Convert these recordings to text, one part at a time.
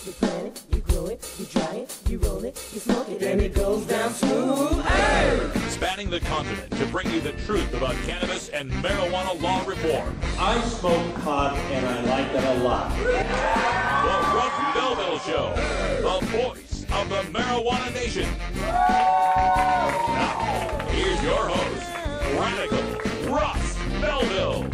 You plant it, you grow it, you dry it, you roll it, you smoke it, and it goes down smooth. Hey! Spanning the continent to bring you the truth about cannabis and marijuana law reform. I smoke pot and I like it a lot. The Russ Belville Show, the voice of the marijuana nation. Now, here's your host, Radical Russ Belville.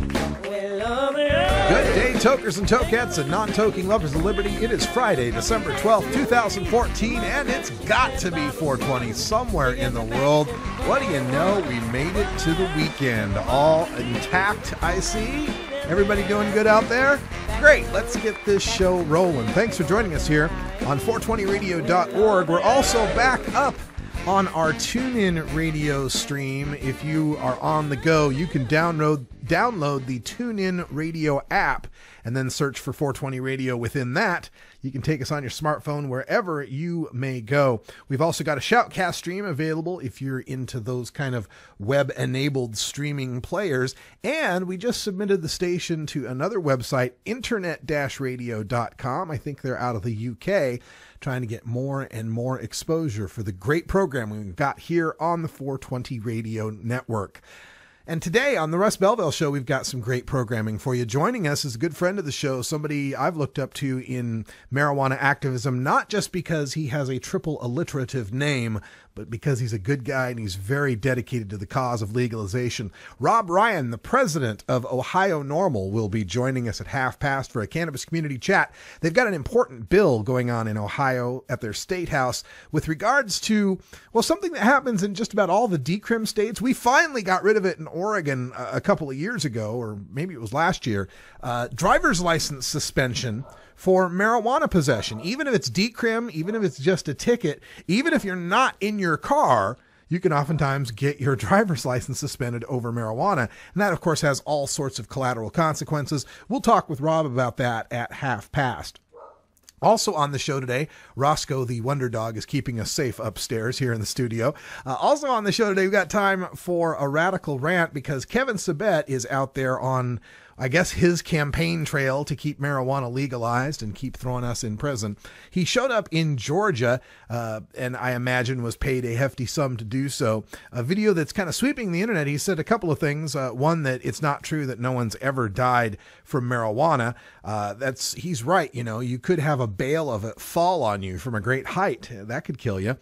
Good day, tokers and tokettes and non-toking lovers of liberty. It is Friday, December 12th, 2014, and it's got to be 420 somewhere in the world. What do you know? We made it to the weekend. All intact, I see. Everybody doing good out there? Great. Let's get this show rolling. Thanks for joining us here on 420radio.org. We're also back up on our TuneIn radio stream. If you are on the go, you can download the TuneIn radio app and then search for 420 Radio within that. You can take us on your smartphone wherever you may go. We've also got a Shoutcast stream available if you're into those kind of web-enabled streaming players. And we just submitted the station to another website, internet-radio.com. I think they're out of the UK, trying to get more and more exposure for the great program we've got here on the 420 Radio Network. And today on the Russ Belville Show, we've got some great programming for you. Joining us is a good friend of the show, somebody I've looked up to in marijuana activism, not just because he has a triple alliterative name, but because he's a good guy and he's very dedicated to the cause of legalization. Rob Ryan, the president of Ohio NORML, will be joining us at 1:30 for a cannabis community chat. They've got an important bill going on in Ohio at their state house with regards to, well, something that happens in just about all the decrim states. We finally got rid of it in Oregon a couple of years ago, or maybe it was last year, driver's license suspension for marijuana possession. Even if it's decrim, even if it's just a ticket, even if you're not in your car, you can oftentimes get your driver's license suspended over marijuana. And that, of course, has all sorts of collateral consequences. We'll talk with Rob about that at 1:30. Also on the show today, Roscoe the Wonder Dog is keeping us safe upstairs here in the studio. Also on the show today, we've got time for a radical rant because Kevin Sabet is out there on, I guess, his campaign trail to keep marijuana legalized and keep throwing us in prison. He showed up in Georgia and I imagine was paid a hefty sum to do so. A video that's kind of sweeping the internet. He said a couple of things. One, that it's not true that no one's ever died from marijuana. He's right. You know, you could have a bale of it fall on you from a great height. That could kill you.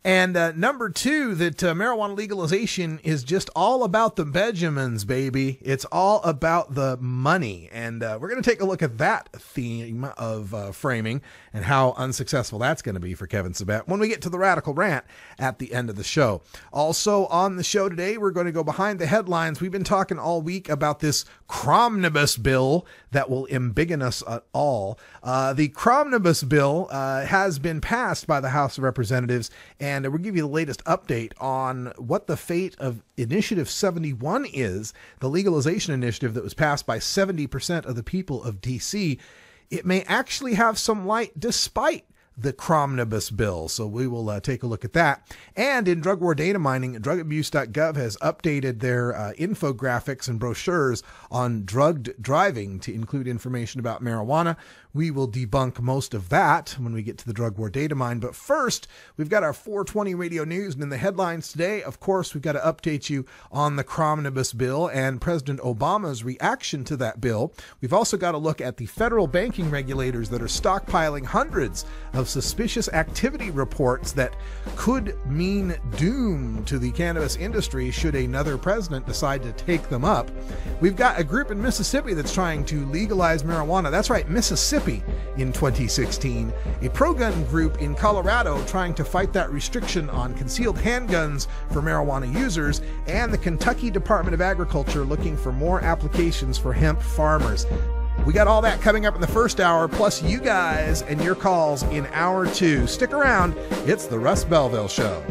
And number two, that marijuana legalization is just all about the Benjamins, baby. It's all about the money. And we're going to take a look at that theme of framing and how unsuccessful that's going to be for Kevin Sabet when we get to the radical rant at the end of the show. Also on the show today, we're going to go behind the headlines. We've been talking all week about this Cromnibus bill that will embiggen us all. The Cromnibus bill has been passed by the House of Representatives, and we'll give you the latest update on what the fate of Initiative 71 is, the legalization initiative that was passed by 70% of the people of D.C. It may actually have some light despite the Cromnibus bill. So we will take a look at that. And in drug war data mining, drugabuse.gov has updated their infographics and brochures on drugged driving to include information about marijuana. We will debunk most of that when we get to the drug war data mine. But first, we've got our 420 radio news. And in the headlines today, of course, we've got to update you on the Cromnibus bill and President Obama's reaction to that bill. We've also got to look at the federal banking regulators that are stockpiling hundreds of suspicious activity reports that could mean doom to the cannabis industry should another president decide to take them up. We've got a group in Mississippi that's trying to legalize marijuana. That's right, Mississippi in 2016. A pro-gun group in Colorado trying to fight that restriction on concealed handguns for marijuana users, and the Kentucky Department of Agriculture looking for more applications for hemp farmers. We got all that coming up in the first hour, plus you guys and your calls in hour two. Stick around. It's the Russ Belville Show.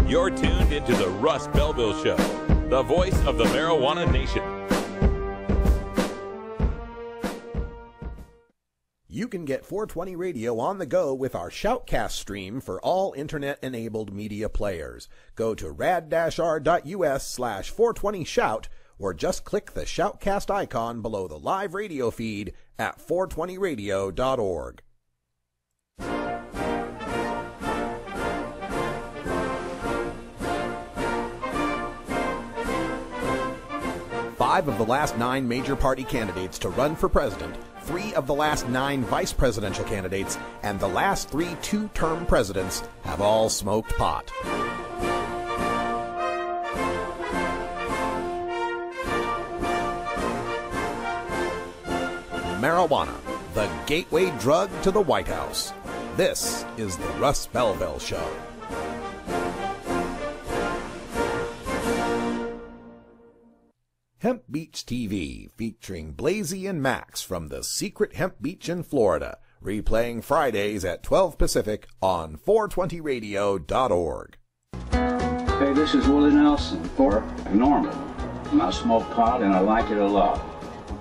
You're tuned into the Russ Belville Show, the voice of the marijuana nation. You can get 420 Radio on the go with our Shoutcast stream for all internet-enabled media players. Go to rad-r.us/420shout or just click the Shoutcast icon below the live radio feed at 420radio.org. Five of the last 9 major party candidates to run for president, 3 of the last 9 vice presidential candidates, and the last 3 two-term presidents have all smoked pot. Marijuana, the gateway drug to the White House. This is the Russ Belville Show. Hemp Beach TV, featuring Blazy and Max from the secret hemp beach in Florida, replaying Fridays at 12 Pacific on 420radio.org. Hey, this is Willie Nelson for NORML. I smoke pot and I like it a lot.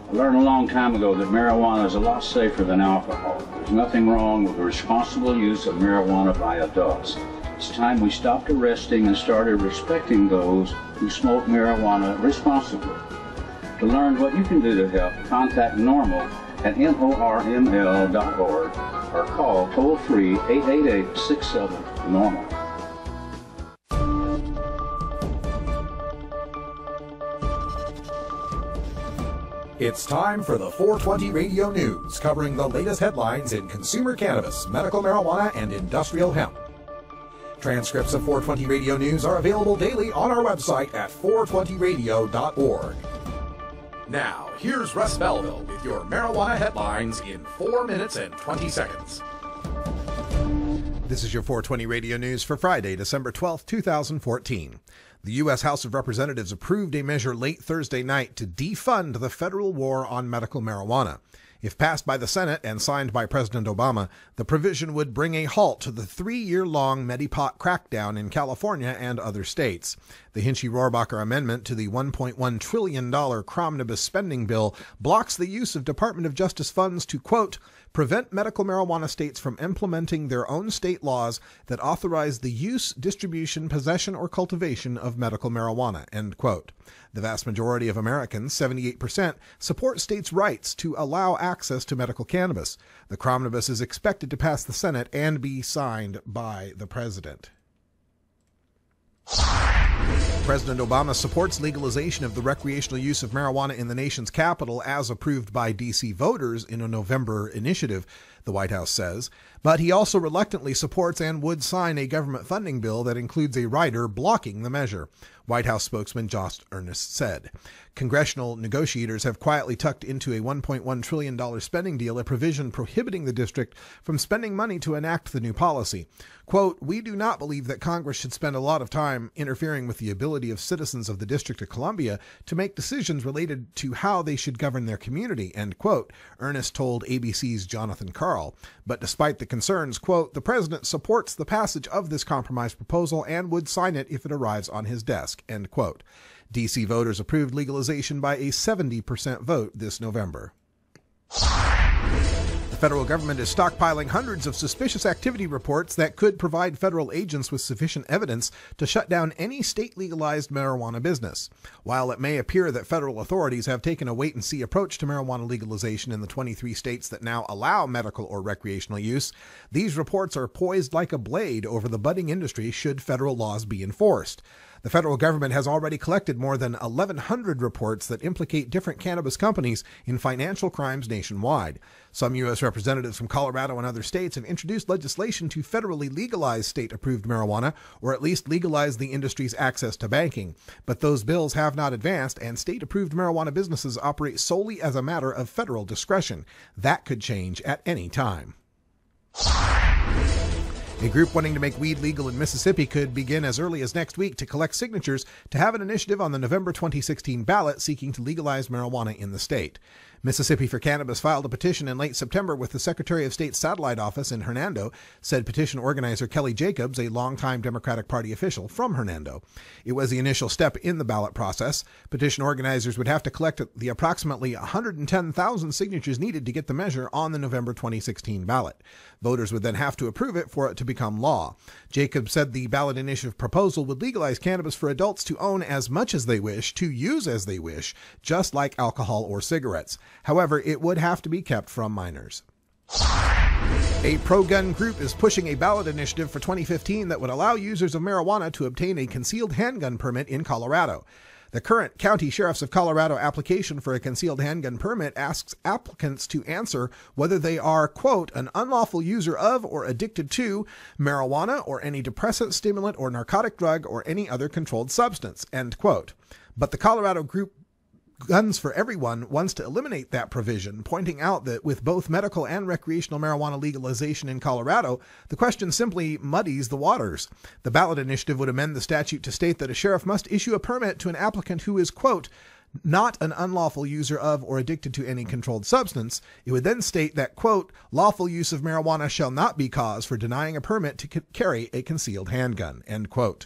I learned a long time ago that marijuana is a lot safer than alcohol. There's nothing wrong with the responsible use of marijuana by adults. It's time we stopped arresting and started respecting those who smoke marijuana responsibly. To learn what you can do to help, contact NORML at norml.org or call toll-free 888-67-NORML. It's time for the 420 Radio News, covering the latest headlines in consumer cannabis, medical marijuana, and industrial hemp. Transcripts of 420 Radio News are available daily on our website at 420radio.org. Now, here's Russ Belville with your marijuana headlines in 4 minutes and 20 seconds. This is your 420 Radio News for Friday, December 12, 2014. The U.S. House of Representatives approved a measure late Thursday night to defund the federal war on medical marijuana. If passed by the Senate and signed by President Obama, the provision would bring a halt to the 3-year-long Medipot crackdown in California and other states. The Hinchy-Rohrabacher amendment to the $1.1 trillion Cromnibus spending bill blocks the use of Department of Justice funds to, quote, prevent medical marijuana states from implementing their own state laws that authorize the use, distribution, possession, or cultivation of medical marijuana, end quote. The vast majority of Americans, 78%, support states' rights to allow access to medical cannabis. The Cromnibus is expected to pass the Senate and be signed by the President. President Obama supports legalization of the recreational use of marijuana in the nation's capital as approved by D.C. voters in a November initiative, the White House says, but he also reluctantly supports and would sign a government funding bill that includes a rider blocking the measure, White House spokesman Josh Earnest said. Congressional negotiators have quietly tucked into a $1.1 trillion spending deal a provision prohibiting the district from spending money to enact the new policy. Quote, we do not believe that Congress should spend a lot of time interfering with the ability of citizens of the District of Columbia to make decisions related to how they should govern their community, end quote, Earnest told ABC's Jonathan Karl. But despite the concerns, quote, the president supports the passage of this compromise proposal and would sign it if it arrives on his desk, end quote. D.C. voters approved legalization by a 70% vote this November. The federal government is stockpiling hundreds of suspicious activity reports that could provide federal agents with sufficient evidence to shut down any state-legalized marijuana business. While it may appear that federal authorities have taken a wait-and-see approach to marijuana legalization in the 23 states that now allow medical or recreational use, these reports are poised like a blade over the budding industry should federal laws be enforced. The federal government has already collected more than 1,100 reports that implicate different cannabis companies in financial crimes nationwide. Some U.S. representatives from Colorado and other states have introduced legislation to federally legalize state-approved marijuana, or at least legalize the industry's access to banking. But those bills have not advanced, and state-approved marijuana businesses operate solely as a matter of federal discretion. That could change at any time. A group wanting to make weed legal in Mississippi could begin as early as next week to collect signatures to have an initiative on the November 2016 ballot seeking to legalize marijuana in the state. Mississippi for Cannabis filed a petition in late September with the Secretary of State's satellite office in Hernando, said petition organizer Kelly Jacobs, a longtime Democratic Party official from Hernando. It was the initial step in the ballot process. Petition organizers would have to collect the approximately 110,000 signatures needed to get the measure on the November 2016 ballot. Voters would then have to approve it for it to become law. Jacobs said the ballot initiative proposal would legalize cannabis for adults to own as much as they wish, to use as they wish, just like alcohol or cigarettes. However, it would have to be kept from minors. A pro-gun group is pushing a ballot initiative for 2015 that would allow users of marijuana to obtain a concealed handgun permit in Colorado. The current County Sheriffs of Colorado application for a concealed handgun permit asks applicants to answer whether they are, quote, an unlawful user of or addicted to marijuana or any depressant, stimulant, or narcotic drug or any other controlled substance, end quote. But the Colorado group Guns for Everyone wants to eliminate that provision, pointing out that with both medical and recreational marijuana legalization in Colorado, the question simply muddies the waters. The ballot initiative would amend the statute to state that a sheriff must issue a permit to an applicant who is, quote, not an unlawful user of or addicted to any controlled substance. It would then state that, quote, lawful use of marijuana shall not be cause for denying a permit to carry a concealed handgun, end quote.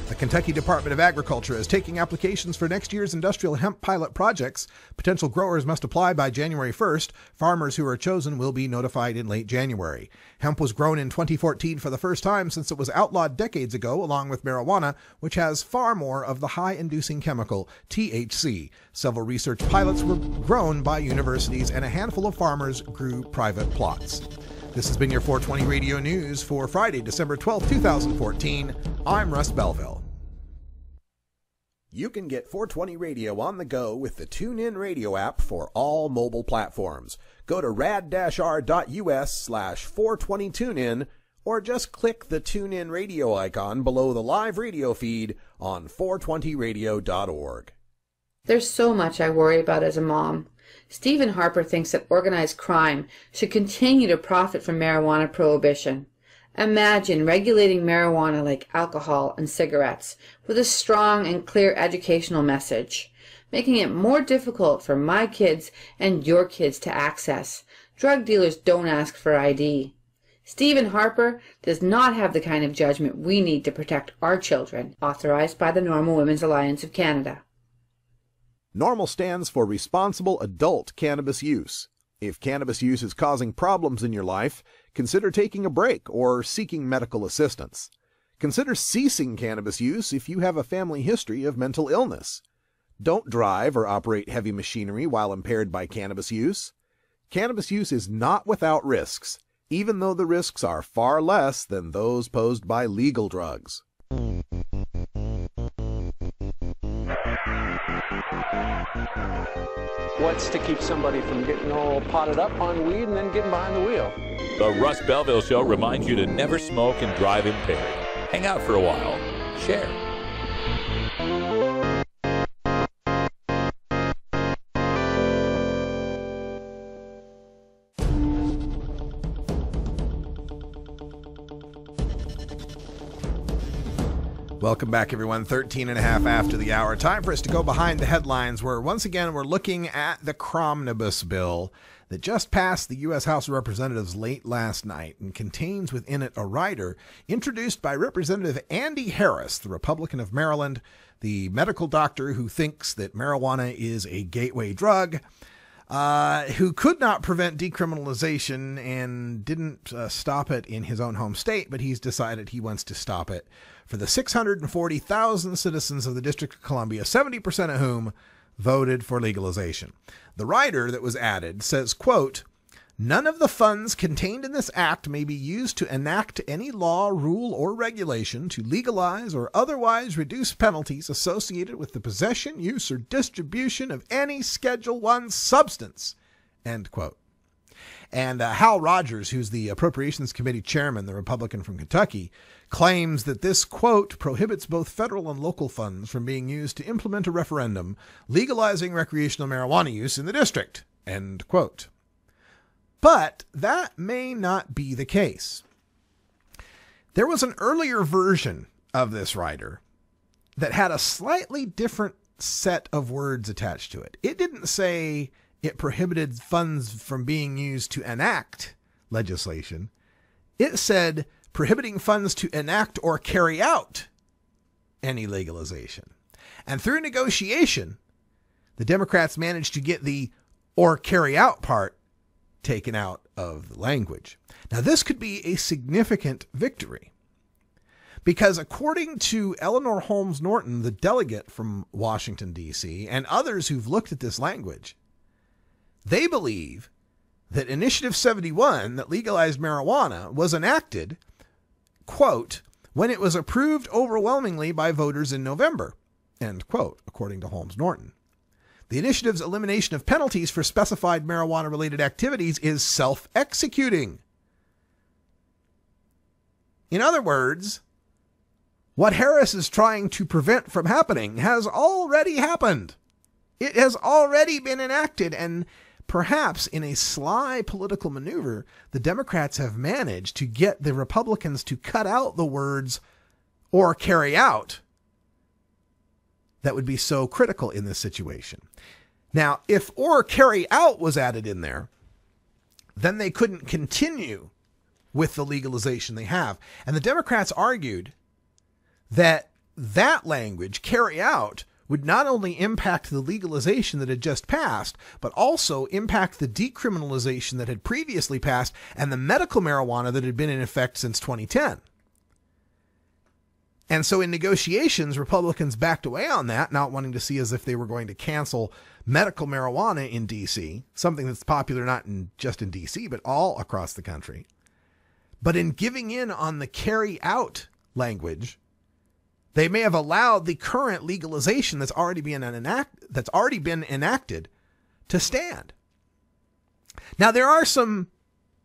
The Kentucky Department of Agriculture is taking applications for next year's industrial hemp pilot projects. Potential growers must apply by January 1st. Farmers who are chosen will be notified in late January. Hemp was grown in 2014 for the first time since it was outlawed decades ago, along with marijuana, which has far more of the high-inducing chemical, THC. Several research pilots were grown by universities, and a handful of farmers grew private plots. This has been your 420 Radio News for Friday, December 12, 2014. I'm Russ Belville. You can get 420 Radio on the go with the TuneIn Radio app for all mobile platforms. Go to rad-r.us/420tunein or just click the TuneIn Radio icon below the live radio feed on 420radio.org. There's so much I worry about as a mom. Stephen Harper thinks that organized crime should continue to profit from marijuana prohibition. Imagine regulating marijuana like alcohol and cigarettes with a strong and clear educational message, making it more difficult for my kids and your kids to access. Drug dealers don't ask for ID. Stephen Harper does not have the kind of judgment we need to protect our children, authorized by the NORML Women's Alliance of Canada. NORML stands for Responsible Adult Cannabis Use. If cannabis use is causing problems in your life, consider taking a break or seeking medical assistance. Consider ceasing cannabis use if you have a family history of mental illness. Don't drive or operate heavy machinery while impaired by cannabis use. Cannabis use is not without risks, even though the risks are far less than those posed by legal drugs. What's to keep somebody from getting all potted up on weed and then getting behind the wheel? The Russ Belville Show reminds you to never smoke and drive impaired. Hang out for a while. Share. Welcome back, everyone. 13 and a half after the hour. Time for us to go behind the headlines, where once again we're looking at the Cromnibus bill that just passed the U.S. House of Representatives late last night and contains within it a rider introduced by Representative Andy Harris, the Republican of Maryland, the medical doctor who thinks that marijuana is a gateway drug, who could not prevent decriminalization and didn't stop it in his own home state, but he's decided he wants to stop it for the 640,000 citizens of the District of Columbia, 70% of whom voted for legalization. The rider that was added says, quote, none of the funds contained in this act may be used to enact any law, rule, or regulation to legalize or otherwise reduce penalties associated with the possession, use, or distribution of any Schedule I substance, end quote. And Hal Rogers, who's the Appropriations Committee chairman, the Republican from Kentucky, claims that this, quote, prohibits both federal and local funds from being used to implement a referendum legalizing recreational marijuana use in the district, end quote. But that may not be the case. There was an earlier version of this rider that had a slightly different set of words attached to it. It didn't say it prohibited funds from being used to enact legislation. It said prohibiting funds to enact or carry out any legalization. And through negotiation, the Democrats managed to get the or carry out part taken out of the language. Now, this could be a significant victory because according to Eleanor Holmes Norton, the delegate from Washington, D.C., and others who've looked at this language, they believe that Initiative 71 that legalized marijuana was enacted, quote, when it was approved overwhelmingly by voters in November, end quote, according to Holmes Norton. The initiative's elimination of penalties for specified marijuana-related activities is self-executing. In other words, what Harris is trying to prevent from happening has already happened. It has already been enacted, and perhaps in a sly political maneuver, the Democrats have managed to get the Republicans to cut out the words or carry out that would be so critical in this situation. Now, if or carry out was added in there, then they couldn't continue with the legalization they have. And the Democrats argued that that language, carry out, would not only impact the legalization that had just passed, but also impact the decriminalization that had previously passed and the medical marijuana that had been in effect since 2010. And so in negotiations, Republicans backed away on that, not wanting to see as if they were going to cancel medical marijuana in D.C., something that's popular not just in D.C., but all across the country. But in giving in on the carry out language, they may have allowed the current legalization that's already been enacted to stand. Now, there are some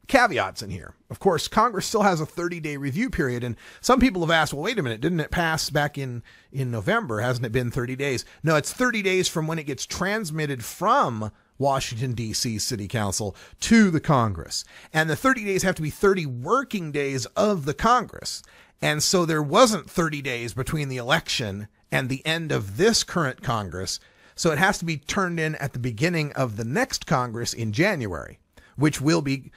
caveats in here. Of course, Congress still has a 30-day review period, and some people have asked, well, wait a minute, didn't it pass back in November? Hasn't it been 30 days? No, it's 30 days from when it gets transmitted from Washington, D.C. City Council to the Congress. And the 30 days have to be 30 working days of the Congress. And so there wasn't 30 days between the election and the end of this current Congress. So it has to be turned in at the beginning of the next Congress in January, which will be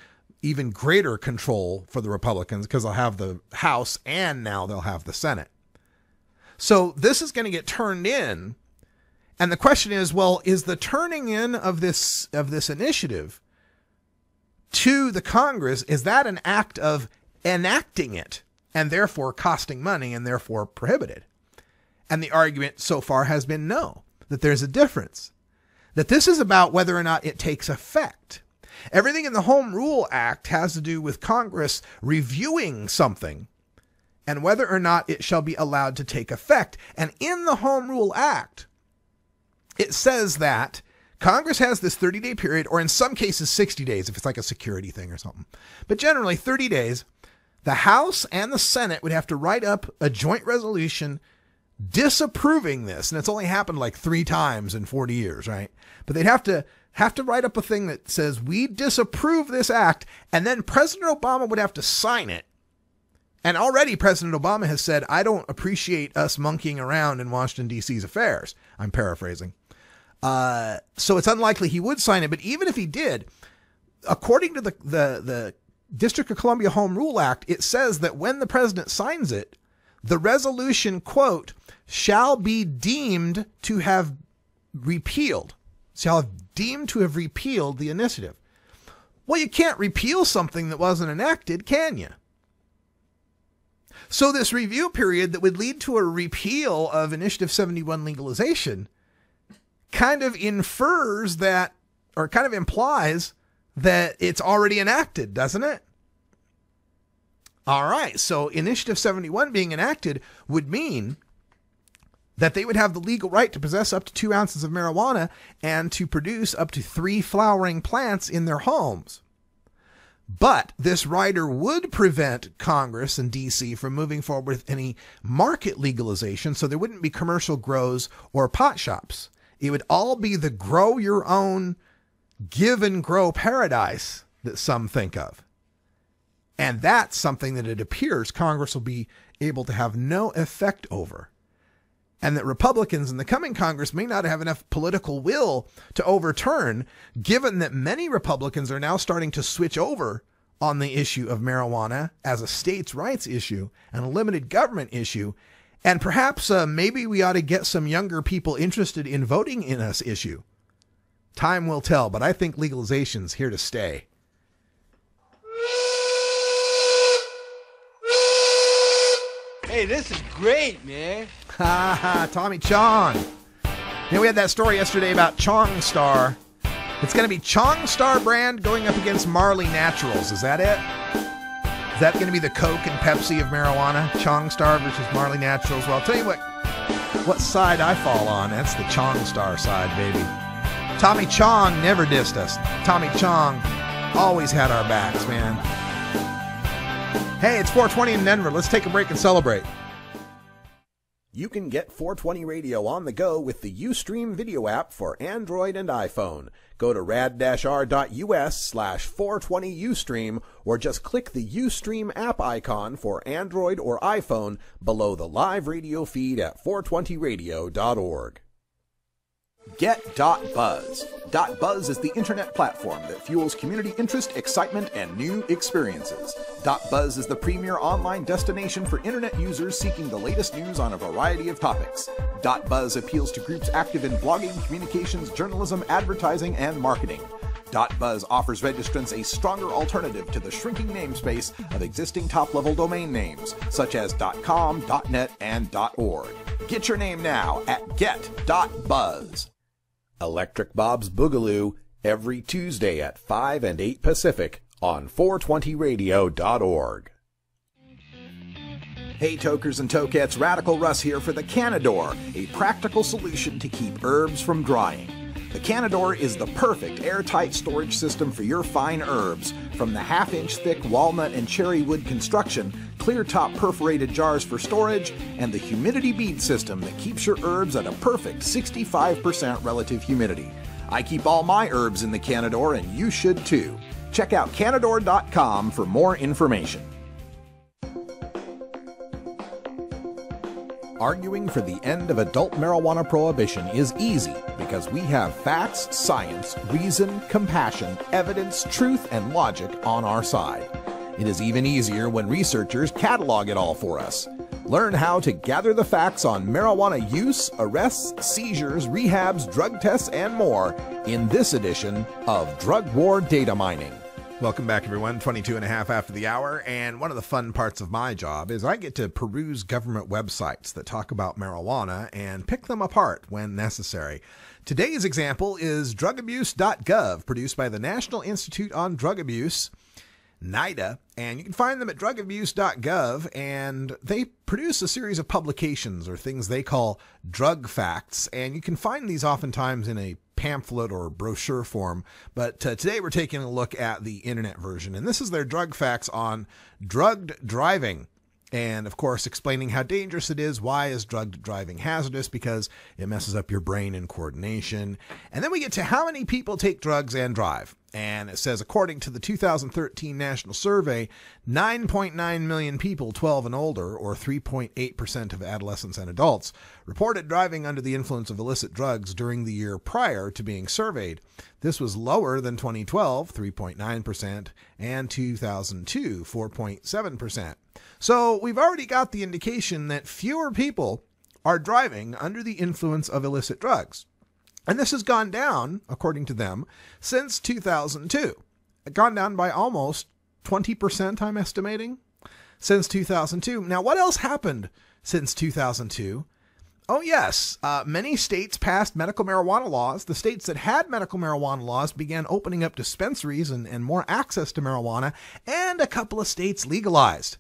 even greater control for the Republicans because they'll have the House and now they'll have the Senate. So this is going to get turned in. And the question is, well, is the turning in of this initiative to the Congress, is that an act of enacting it and therefore costing money and therefore prohibited? And the argument so far has been no, that there's a difference, that this is about whether or not it takes effect. Everything in the Home Rule Act has to do with Congress reviewing something and whether or not it shall be allowed to take effect. And in the Home Rule Act, it says that Congress has this 30-day period, or in some cases 60 days if it's like a security thing or something. But generally 30 days, the House and the Senate would have to write up a joint resolution disapproving this. And it's only happened like 3 times in 40 years, right? But they'd have to write up a thing that says we disapprove this act, and then President Obama would have to sign it. And already President Obama has said, I don't appreciate us monkeying around in Washington, D.C.'s affairs. I'm paraphrasing. So it's unlikely he would sign it. But even if he did, according to the District of Columbia Home Rule Act, it says that when the president signs it, the resolution, quote, shall be deemed to have repealed. Shall have deemed to have repealed the initiative. Well, you can't repeal something that wasn't enacted, can you? So this review period that would lead to a repeal of Initiative 71 legalization kind of infers that, or kind of implies that it's already enacted, doesn't it? All right. So Initiative 71 being enacted would mean that they would have the legal right to possess up to 2 ounces of marijuana and to produce up to 3 flowering plants in their homes. But this rider would prevent Congress and D.C. from moving forward with any market legalization, so there wouldn't be commercial grows or pot shops. It would all be the grow your own, give and grow paradise that some think of. And that's something that it appears Congress will be able to have no effect over. and that Republicans in the coming Congress may not have enough political will to overturn, given that many Republicans are now starting to switch over on the issue of marijuana as a states' rights issue and a limited government issue. And perhaps maybe we ought to get some younger people interested in voting in this issue. Time will tell, but I think legalization's here to stay. Hey, this is great, man. Ha ha, Tommy Chong. We had that story yesterday about Chong Star. It's going to be Chong Star brand going up against Marley Naturals. Is that it? Is that going to be the Coke and Pepsi of marijuana? Chong Star versus Marley Naturals. Well, I'll tell you what side I fall on. That's the Chong Star side, baby. Tommy Chong never dissed us. Tommy Chong always had our backs, man. Hey, it's 420 in Denver. Let's take a break and celebrate. You can get 420 Radio on the go with the Ustream video app for Android and iPhone. Go to rad-r.us/420Ustream or just click the Ustream app icon for Android or iPhone below the live radio feed at 420radio.org. Get.Buzz. .Buzz is the internet platform that fuels community interest, excitement, and new experiences. .Buzz is the premier online destination for internet users seeking the latest news on a variety of topics. .Buzz appeals to groups active in blogging, communications, journalism, advertising, and marketing. .Buzz offers registrants a stronger alternative to the shrinking namespace of existing top-level domain names, such as .com, .net, and .org. Get your name now at get.buzz. Electric Bob's Boogaloo, every Tuesday at 5 and 8 Pacific on 420radio.org. Hey tokers and tokettes, Radical Russ here for the Canador, a practical solution to keep herbs from drying. The Canador is the perfect airtight storage system for your fine herbs, from the half-inch thick walnut and cherry wood construction, clear-top perforated jars for storage, and the humidity bead system that keeps your herbs at a perfect 65% relative humidity. I keep all my herbs in the Canador, and you should too. Check out Canador.com for more information. Arguing for the end of adult marijuana prohibition is easy because we have facts, science, reason, compassion, evidence, truth, and logic on our side. It is even easier when researchers catalog it all for us. Learn how to gather the facts on marijuana use, arrests, seizures, rehabs, drug tests, and more in this edition of Drug War Data Mining. Welcome back, everyone. 22 and a half after the hour. And one of the fun parts of my job is I get to peruse government websites that talk about marijuana and pick them apart when necessary. Today's example is drugabuse.gov, produced by the National Institute on Drug Abuse, NIDA, and you can find them at drugabuse.gov, and they produce a series of publications or things they call drug facts, and you can find these oftentimes in a pamphlet or brochure form, but today we're taking a look at the internet version, and this is their drug facts on drugged driving. And of course, explaining how dangerous it is. Why is drugged driving hazardous? Because it messes up your brain and coordination. And then we get to how many people take drugs and drive. And it says, according to the 2013 National Survey, 9.9 million people 12 and older, or 3.8% of adolescents and adults, reported driving under the influence of illicit drugs during the year prior to being surveyed. This was lower than 2012, 3.9%, and 2002, 4.7%. So we've already got the indication that fewer people are driving under the influence of illicit drugs. And this has gone down, according to them, since 2002. It gone down by almost 20%, I'm estimating, since 2002. Now, what else happened since 2002? Oh, yes. Many states passed medical marijuana laws. The states that had medical marijuana laws began opening up dispensaries and more access to marijuana, and a couple of states legalized.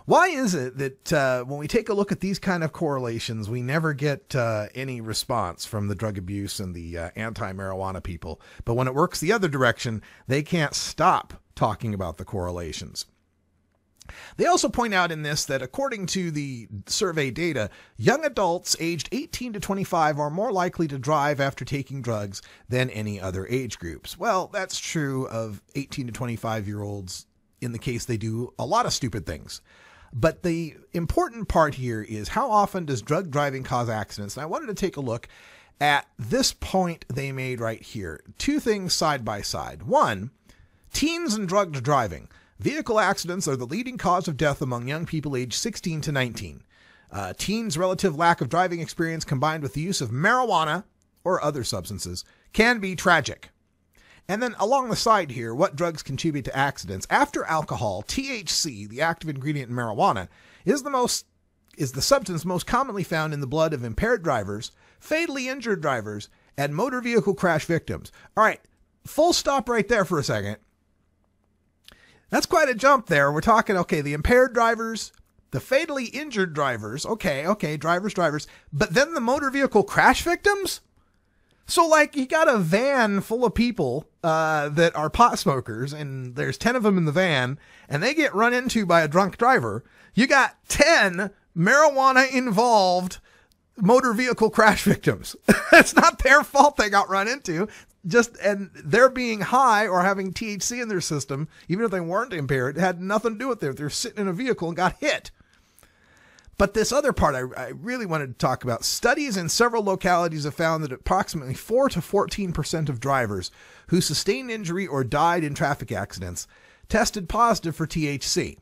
Why is it that when we take a look at these kind of correlations, we never get any response from the drug abuse and the anti-marijuana people? But when it works the other direction, they can't stop talking about the correlations. They also point out in this that according to the survey data, young adults aged 18 to 25 are more likely to drive after taking drugs than any other age groups. Well, that's true of 18 to 25-year-olds in the case they do a lot of stupid things. But the important part here is how often does drug driving cause accidents? And I wanted to take a look at this point they made right here. Two things side by side. One, teens and drugged driving. Vehicle accidents are the leading cause of death among young people aged 16 to 19. Teens' relative lack of driving experience combined with the use of marijuana or other substances can be tragic. And then along the side here, what drugs contribute to accidents? After alcohol, THC, the active ingredient in marijuana, is the substance most commonly found in the blood of impaired drivers, fatally injured drivers, and motor vehicle crash victims. All right, full stop right there for a second. That's quite a jump there. We're talking, okay, the impaired drivers, the fatally injured drivers, okay, drivers, but then the motor vehicle crash victims? So, like, you got a van full of people that are pot smokers, and there's 10 of them in the van, and they get run into by a drunk driver. You got 10 marijuana-involved motor vehicle crash victims. It's not their fault they got run into. And they're being high or having THC in their system, even if they weren't impaired, it had nothing to do with it. They're sitting in a vehicle and got hit. But this other part I really wanted to talk about. Studies in several localities have found that approximately 4 to 14% of drivers who sustained injury or died in traffic accidents tested positive for THC.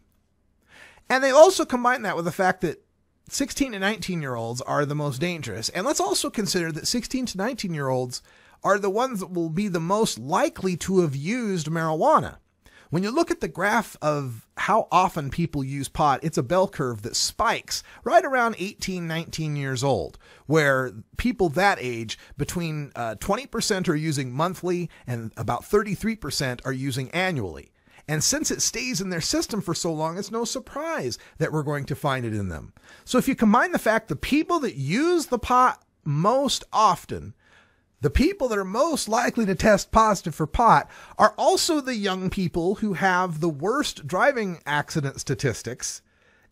And they also combine that with the fact that 16 to 19-year-olds are the most dangerous. And let's also consider that 16 to 19-year-olds are the ones that will be the most likely to have used marijuana. When you look at the graph of how often people use pot, it's a bell curve that spikes right around 18, 19 years old, where people that age, between 20% are using monthly and about 33% are using annually. And since it stays in their system for so long, it's no surprise that we're going to find it in them. So if you combine the fact the people that use the pot most often, the people that are most likely to test positive for pot, are also the young people who have the worst driving accident statistics.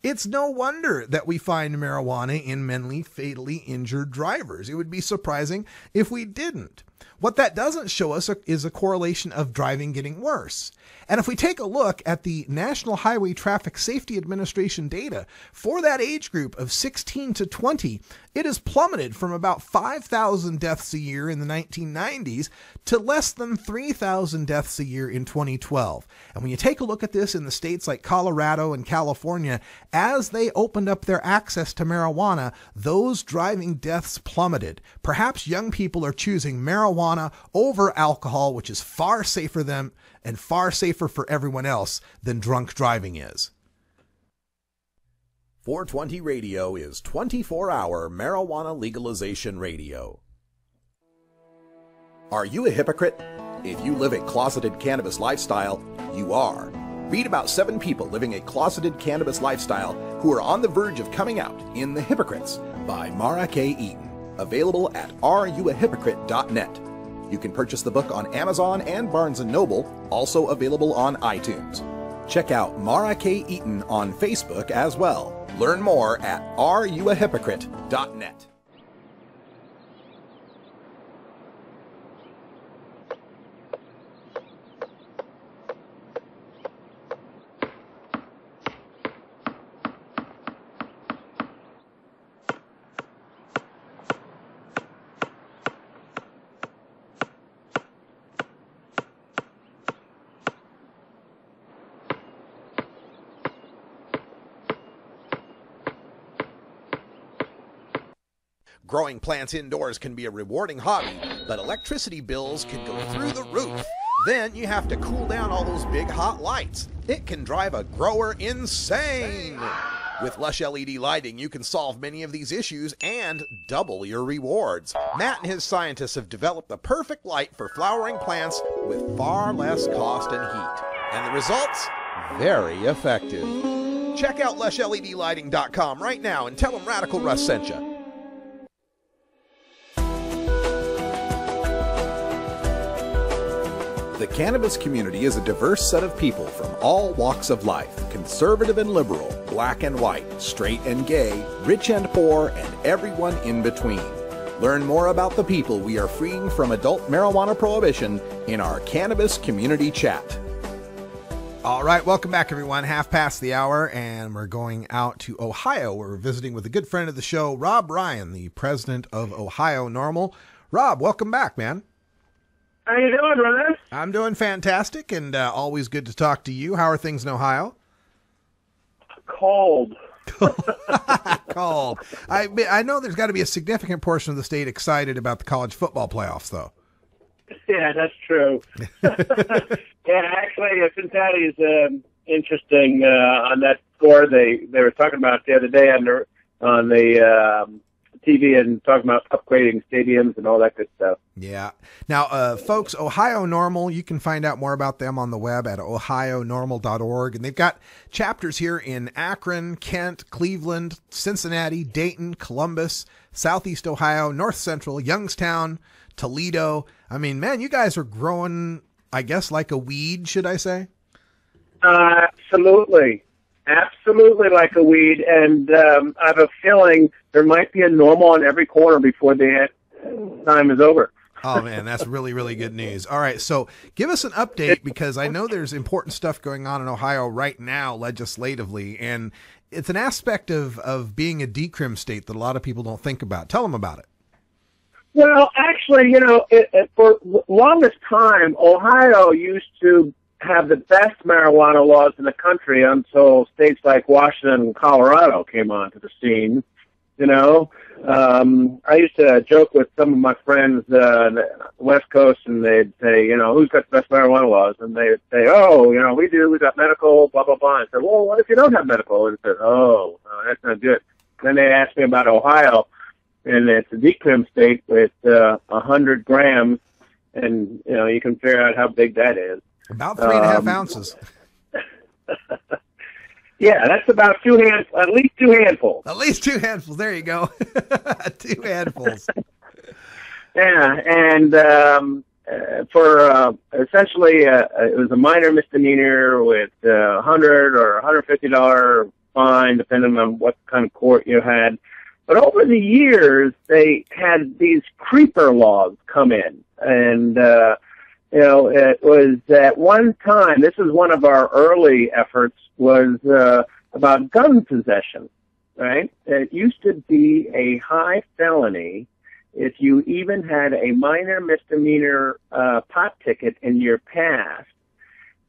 It's no wonder that we find marijuana in mentally fatally injured drivers. It would be surprising if we didn't. What that doesn't show us is a correlation of driving getting worse. And if we take a look at the National Highway Traffic Safety Administration data for that age group of 16 to 20, it has plummeted from about 5,000 deaths a year in the 1990s to less than 3,000 deaths a year in 2012. And when you take a look at this in the states like Colorado and California, as they opened up their access to marijuana, those driving deaths plummeted. Perhaps young people are choosing marijuana over alcohol, which is far safer than and far safer for everyone else than drunk driving is. 420 Radio is 24-hour marijuana legalization radio. Are you a hypocrite? If you live a closeted cannabis lifestyle, you are. Read about 7 people living a closeted cannabis lifestyle who are on the verge of coming out in The Hypocrites by Mara K. Eaton. Available at areyouahypocrite.net. You can purchase the book on Amazon and Barnes & Noble, also available on iTunes. Check out Mara K. Eaton on Facebook as well. Learn more at areyouahypocrite.net. Growing plants indoors can be a rewarding hobby, but electricity bills can go through the roof. Then you have to cool down all those big hot lights. It can drive a grower insane. With Lush LED lighting, you can solve many of these issues and double your rewards. Matt and his scientists have developed the perfect light for flowering plants with far less cost and heat. And the results? Very effective. Check out LushLEDlighting.com right now and tell them Radical Russ sent you. The cannabis community is a diverse set of people from all walks of life, conservative and liberal, black and white, straight and gay, rich and poor, and everyone in between. Learn more about the people we are freeing from adult marijuana prohibition in our Cannabis Community Chat. All right, welcome back, everyone. Half past the hour, and we're going out to Ohio. We're visiting with a good friend of the show, Rob Ryan, the president of Ohio NORML. Rob, welcome back, man. How you doing, Russ? I'm doing fantastic, and always good to talk to you. How are things in Ohio? Cold. Cold. I know there's got to be a significant portion of the state excited about the college football playoffs, though. Yeah, that's true. Yeah, actually, Cincinnati's interesting on that score. They were talking about the other day on the TV and talking about upgrading stadiums and all that good stuff. Yeah. Now, folks, Ohio NORML, you can find out more about them on the web at ohionormal.org. And they've got chapters here in Akron, Kent, Cleveland, Cincinnati, Dayton, Columbus, Southeast Ohio, North Central, Youngstown, Toledo. I mean, man, you guys are growing, I guess, like a weed, should I say? Absolutely. Absolutely like a weed. And I have a feeling there might be a NORML on every corner before the time is over. Oh, man, that's really, really good news. All right, so give us an update, because I know there's important stuff going on in Ohio right now legislatively, and it's an aspect of being a decrim state that a lot of people don't think about. Tell them about it. Well, actually, for the longest time, Ohio used to have the best marijuana laws in the country until states like Washington and Colorado came onto the scene. I used to joke with some of my friends on the West Coast, and they'd say, who's got the best marijuana laws? And they'd say, oh, we do. We got medical, blah, blah, blah. And I said, well, what if you don't have medical? And they said, oh, that's not good. Then they asked me about Ohio. And it's a decrim state with 100 grams, and you can figure out how big that is. About 3.5 ounces. Yeah, that's about at least two handfuls. At least 2 handfuls. There you go. 2 handfuls. Yeah, and for essentially it was a minor misdemeanor with $100 or $150 fine, depending on what kind of court you had. But over the years, they had these creeper laws come in. And, it was at one time, this is one of our early efforts, was about gun possession, right? It used to be a high felony if you even had a minor misdemeanor pot ticket in your past.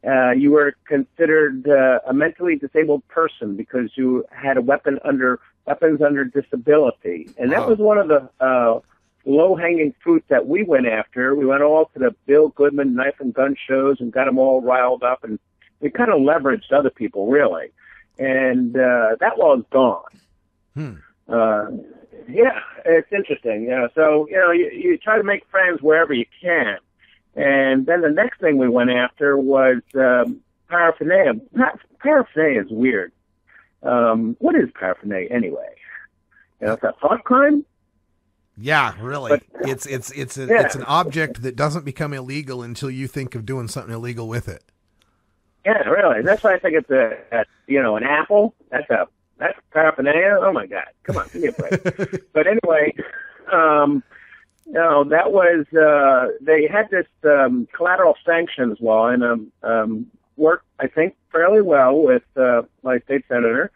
You were considered a mentally disabled person because you had a weapons under disability. And that was one of the low-hanging fruit that we went after. We went all to the Bill Goodman knife and gun shows and got them all riled up, and we kind of leveraged other people, really. And that law's gone. Yeah, it's interesting. So, you try to make friends wherever you can. And then the next thing we went after was paraphernalia. Paraphernalia is weird. What is paraphernalia anyway? It's a thought crime? Yeah, really. But, it's an object that doesn't become illegal until you think of doing something illegal with it. Yeah, really. That's why I think it's an apple. That's paraphernalia. Oh my God! Come on, give me a break. But anyway, that was they had this collateral sanctions law, and worked, I think, fairly well with my state senator.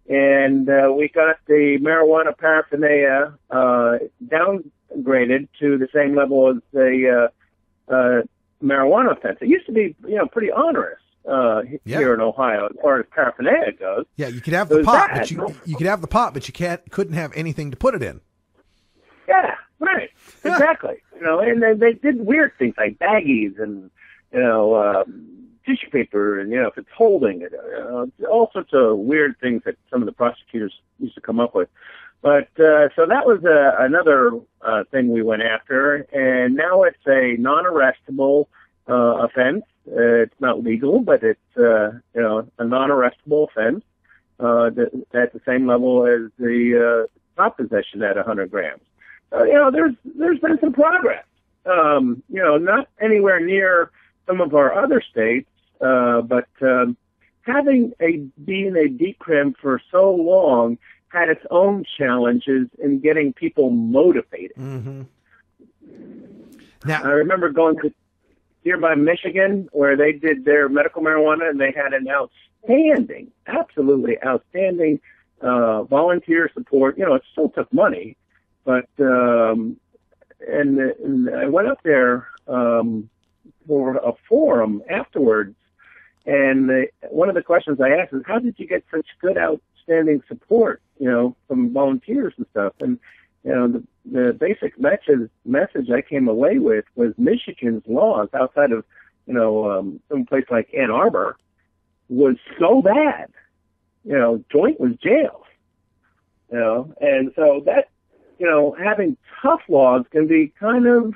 And we got the marijuana paraphernalia downgraded to the same level as the marijuana offense. It used to be, pretty onerous here in Ohio as far as paraphernalia goes. Yeah, you could have the pot, but you could have the pot, but you couldn't have anything to put it in. Yeah, right, exactly. And they did weird things like baggies and tissue paper, and if it's holding it, all sorts of weird things that some of the prosecutors used to come up with. But so that was another thing we went after, and now it's a non-arrestable offense. It's not legal, but it's a non-arrestable offense at the same level as the pot possession at 100 grams. There's been some progress. Not anywhere near some of our other states. But being a decrim for so long had its own challenges in getting people motivated. Mm-hmm. Now, I remember going to nearby Michigan, where they did their medical marijuana, and they had an outstanding, absolutely outstanding volunteer support. It still took money, but and I went up there for a forum afterwards, and one of the questions I asked is, how did you get such good, outstanding support, from volunteers and stuff? And the basic message I came away with was Michigan's laws outside of, some place like Ann Arbor was so bad. Joint was jail. And so that, having tough laws can be kind of,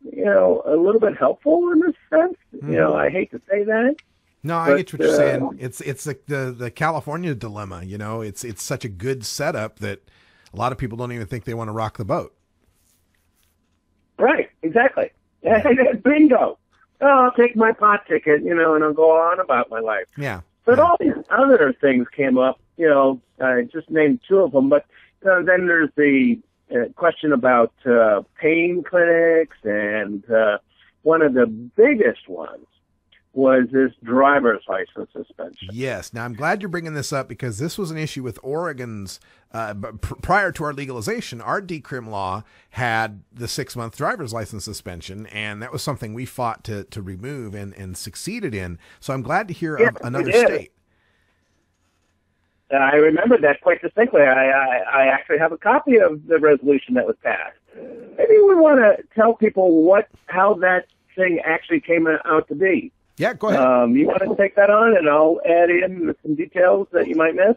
a little bit helpful in this sense. Mm-hmm. I hate to say that. No, I get what you're saying. It's like the California dilemma. It's such a good setup that a lot of people don't even think they want to rock the boat. Right, exactly. Bingo. I'll take my pot ticket, and I'll go on about my life. Yeah. But all these other things came up. I just named two of them, but then there's the question about pain clinics, and one of the biggest ones was this driver's license suspension. Yes. Now, I'm glad you're bringing this up because this was an issue with Oregon's, prior to our legalization, our decrim law had the 6-month driver's license suspension, and that was something we fought to remove and succeeded in. So I'm glad to hear of another state. I remember that quite distinctly. I actually have a copy of the resolution that was passed. Maybe we want to tell people how that thing actually came out to be. Yeah, go ahead. You want to take that on, and I'll add in some details that you might miss?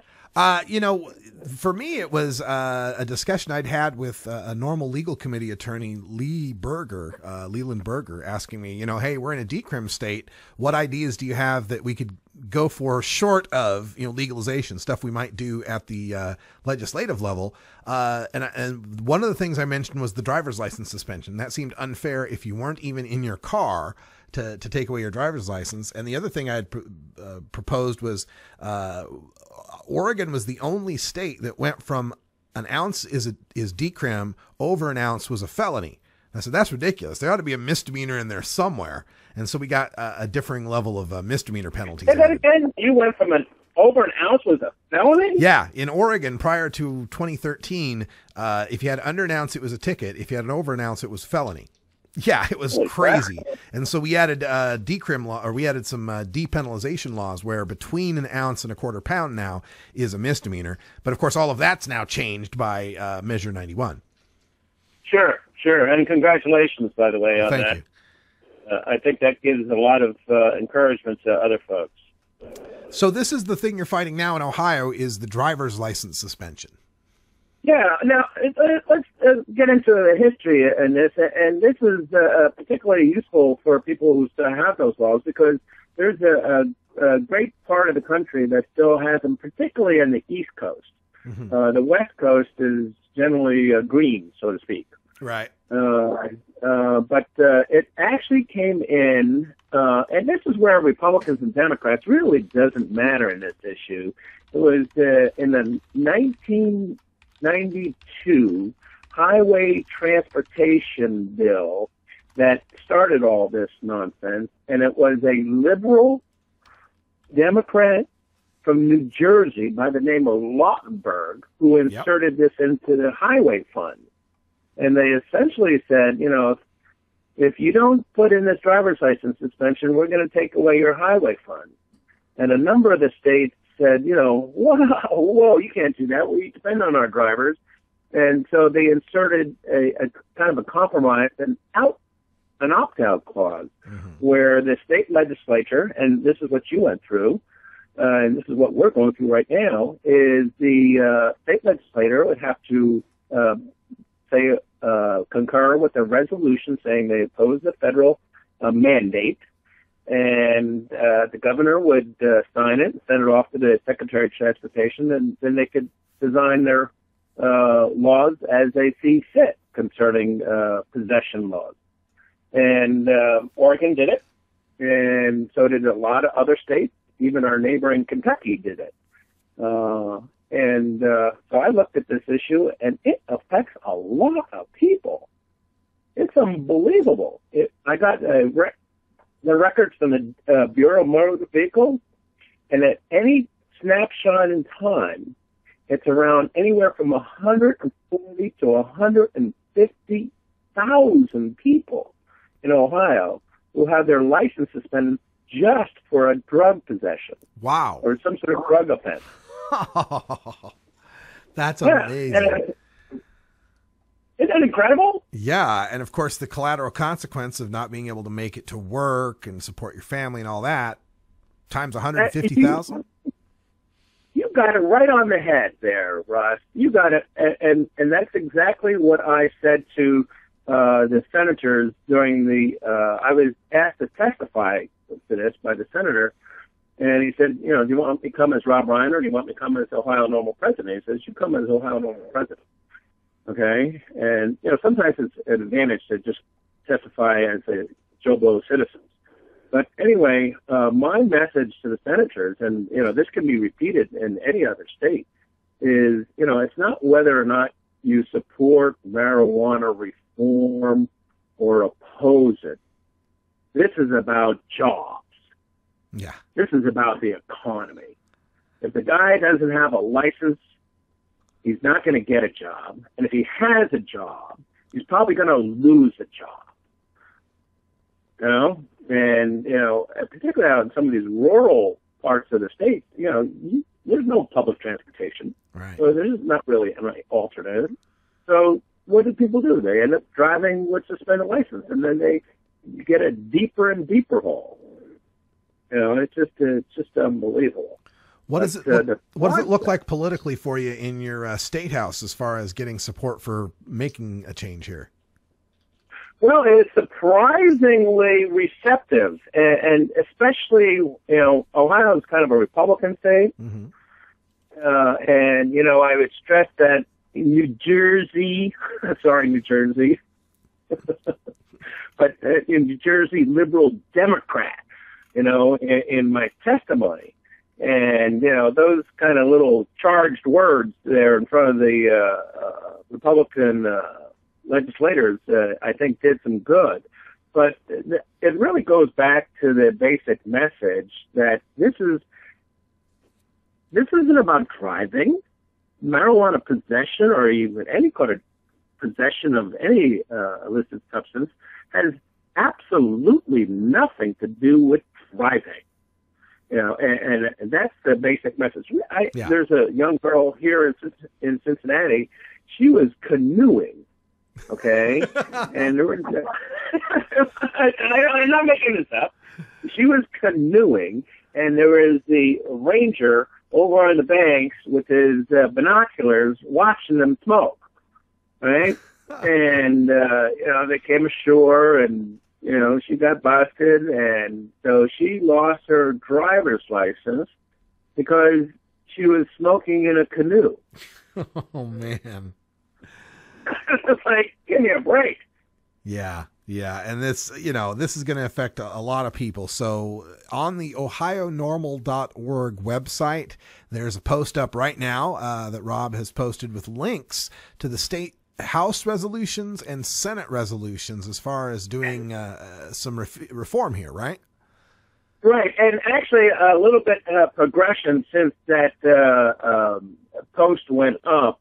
For me, it was a discussion I'd had with a NORML legal committee attorney, Leland Berger, asking me, hey, we're in a decrim state. What ideas do you have that we could go for short of, legalization, stuff we might do at the legislative level? And one of the things I mentioned was the driver's license suspension. That seemed unfair if you weren't even in your car to take away your driver's license. And the other thing I had proposed was Oregon was the only state that went from an ounce is decrim, over an ounce was a felony. And I said, that's ridiculous. There ought to be a misdemeanor in there somewhere. And so we got a differing level of misdemeanor penalties. Say that again? You went from over an ounce was a felony? Yeah. In Oregon, prior to 2013, if you had under an ounce, it was a ticket. If you had an over an ounce, it was felony. Yeah, it was crazy. And so we added decrim law, or we added some depenalization laws where between an ounce and a quarter pound now is a misdemeanor. But of course, all of that's now changed by Measure 91. Sure. And congratulations, by the way, on that. Thank you. I think that gives a lot of encouragement to other folks. So this is the thing you're fighting now in Ohio, is the driver's license suspension. Yeah. Now let's get into the history in this, and this is particularly useful for people who still have those laws, because there's a great part of the country that still has them, particularly in the East Coast. Mm-hmm. The West Coast is generally green, so to speak. Right. But it actually came in, and this is where Republicans and Democrats really doesn't matter in this issue. It was in the 1992 Highway Transportation Bill that started all this nonsense, and it was a liberal Democrat from New Jersey by the name of Lautenberg who inserted this into the highway fund. And they essentially said, if you don't put in this driver's license suspension, we're going to take away your highway fund. And a number of the states said, whoa, you can't do that. We depend on our drivers. And so they inserted a kind of a compromise, an opt-out clause, where the state legislature, and this is what you went through, and this is what we're going through right now, is the state legislator would have to concur with a resolution saying they oppose the federal mandate, and the governor would sign it and send it off to the Secretary of Transportation, and then they could design their laws as they see fit concerning possession laws. And Oregon did it, and so did a lot of other states. Even our neighboring Kentucky did it. So I looked at this issue, and it affects a lot of people. It's unbelievable. I got the records from the Bureau of Motor Vehicles, and at any snapshot in time, it's around anywhere from 140 to 150,000 people in Ohio who have their license suspended just for a drug possession. Wow. Or some sort of drug offense. That's amazing. Isn't that incredible? Yeah, and of course the collateral consequence of not being able to make it to work and support your family and all that, times 150,000? You got it right on the head there, Russ. You got it, and that's exactly what I said to the senators during the, I was asked to testify to this by the senator, and he said, do you want me to come as Rob Reiner, or do you want me to come as Ohio NORML president? He says, you come as Ohio NORML president. Okay? And, sometimes it's an advantage to just testify as a Joe Blow citizen. But anyway, my message to the senators, and, this can be repeated in any other state, is, it's not whether or not you support marijuana reform or oppose it. This is about jobs. Yeah. This is about the economy. If the guy doesn't have a license, he's not going to get a job. And if he has a job, he's probably going to lose a job. And, particularly out in some of these rural parts of the state, there's no public transportation. Right. So there's not really an alternative. So what do people do? They end up driving with suspended license, and then they get a deeper and deeper hole. It's just unbelievable. What does it look like politically for you in your state house as far as getting support for making a change here? Well, it's surprisingly receptive, and especially, Ohio is kind of a Republican state. Mm-hmm. And, I would stress that New Jersey, but in New Jersey, liberal Democrat, in my testimony. And, those kind of little charged words there in front of the Republican legislators, I think did some good. But it really goes back to the basic message that this isn't about driving. Marijuana possession, or even any kind of possession of any illicit substance, has absolutely nothing to do with driving. And that's the basic message. There's a young girl here in Cincinnati. She was canoeing, okay? And there was, I'm not making this up. She was canoeing, and there was the ranger over on the banks with his binoculars watching them smoke, right? And, they came ashore, and, she got busted, and so she lost her driver's license because she was smoking in a canoe. Oh, man. It's like, give me a break. Yeah. Yeah. And this, this is going to affect a lot of people. So on the ohionormal.org website, there's a post up right now that Rob has posted with links to the state House resolutions and Senate resolutions as far as doing some reform here, right? Right. And actually a little bit progression since that post went up.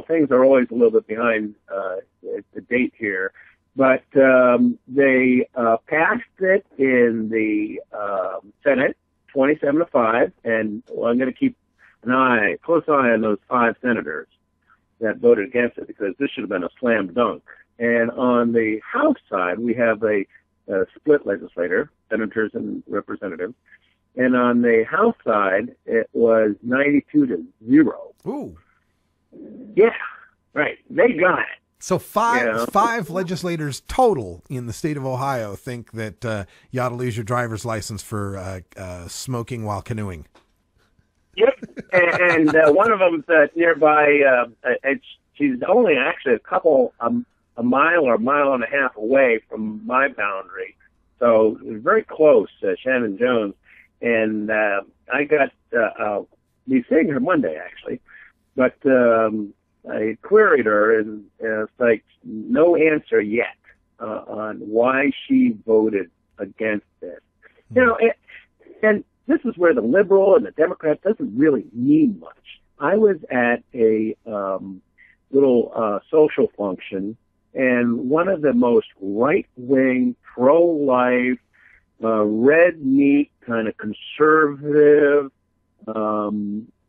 Things are always a little bit behind the date here. But they passed it in the Senate, 27-5, and I'm going to keep a close eye on those 5 senators that voted against it, because this should have been a slam dunk. And on the House side, we have a split legislator, senators and representatives. And on the House side, it was 92-0. Ooh. Yeah, right. They got it. So five legislators total in the state of Ohio think that you ought to lose your driver's license for smoking while canoeing. Yep, and one of them's nearby. She's only actually a mile or a mile and a half away from my boundary, so it was very close. Shannon Jones, and I got be seeing her Monday actually, but I queried her, and it's like no answer yet on why she voted against this. You know, and this is where the liberal and the Democrat doesn't really mean much. I was at a little social function, and one of the most right-wing, pro-life, red meat kind of conservative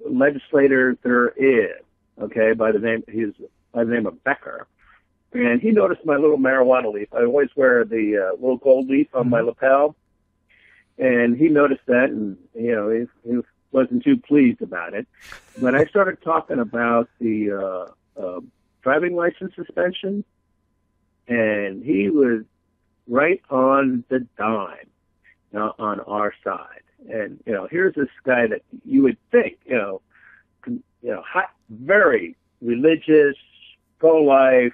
legislator there is, okay, by the name of Becker. And he noticed my little marijuana leaf. I always wear the little gold leaf on my lapel. And he noticed that, and, you know, he wasn't too pleased about it. But I started talking about the driving license suspension, and he was right on the dime on our side. And, you know, here's this guy that you would think, very religious, pro-life,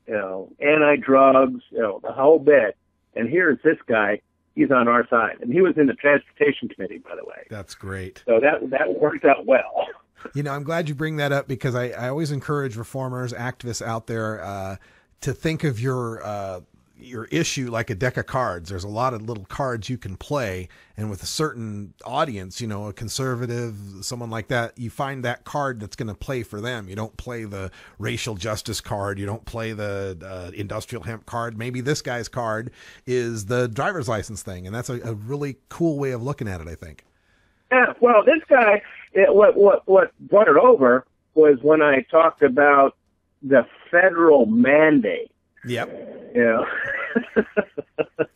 anti-drugs, the whole bit. And here's this guy, he's on our side. And he was in the Transportation Committee, by the way. That's great. So that worked out well. You know, I'm glad you bring that up, because I always encourage reformers, activists out there to think of your issue like a deck of cards. There's a lot of little cards you can play, and with a certain audience, a conservative, someone like that, you find that card that's going to play for them. You don't play the racial justice card. You don't play the industrial hemp card. Maybe this guy's card is the driver's license thing, and that's a really cool way of looking at it, I think. Yeah, well, this guy, what brought it over was when I talked about the federal mandate. Yep. Yeah.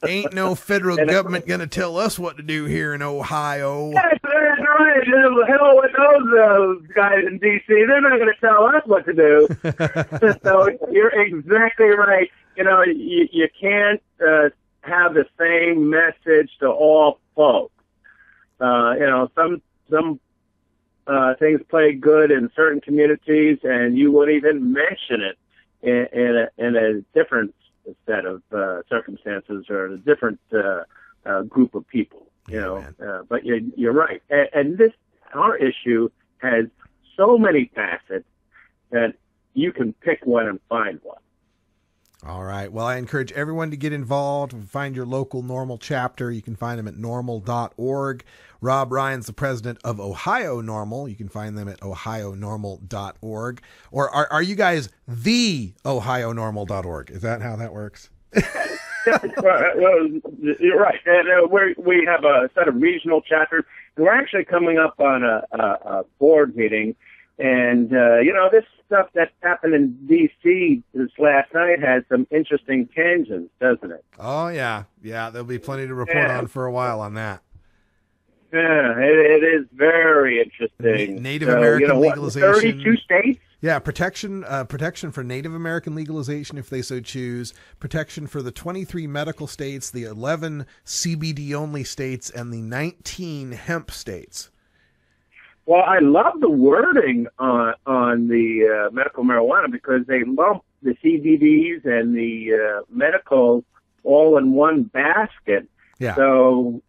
Ain't no federal government going to tell us what to do here in Ohio. That's right. Hell with those guys in D.C. They're not going to tell us what to do. So you're exactly right. You can't have the same message to all folks. Some things play good in certain communities, and you wouldn't even mention it in a different set of circumstances or a different group of people. But you're right, and our issue has so many facets that you can pick one and find one. All right. Well, I encourage everyone to get involved. Find your local NORML chapter. You can find them at norml.org. Rob Ryan's the president of Ohio NORML. You can find them at ohionormal.org. Or are you guys the ohionormal.org? Is that how that works? Well, you're right. And we have a set of regional chapters. We're actually coming up on a board meeting. And, this stuff that happened in D.C. this last night has some interesting tangents, doesn't it? Oh, yeah. Yeah, there'll be plenty to report on for a while on that. Yeah, it is very interesting. Native American legalization. 32 states? Yeah, protection for Native American legalization if they so choose, protection for the 23 medical states, the 11 CBD-only states, and the 19 hemp states. Well, I love the wording on the medical marijuana, because they lump the CBDs and the medical all in one basket. Yeah. So,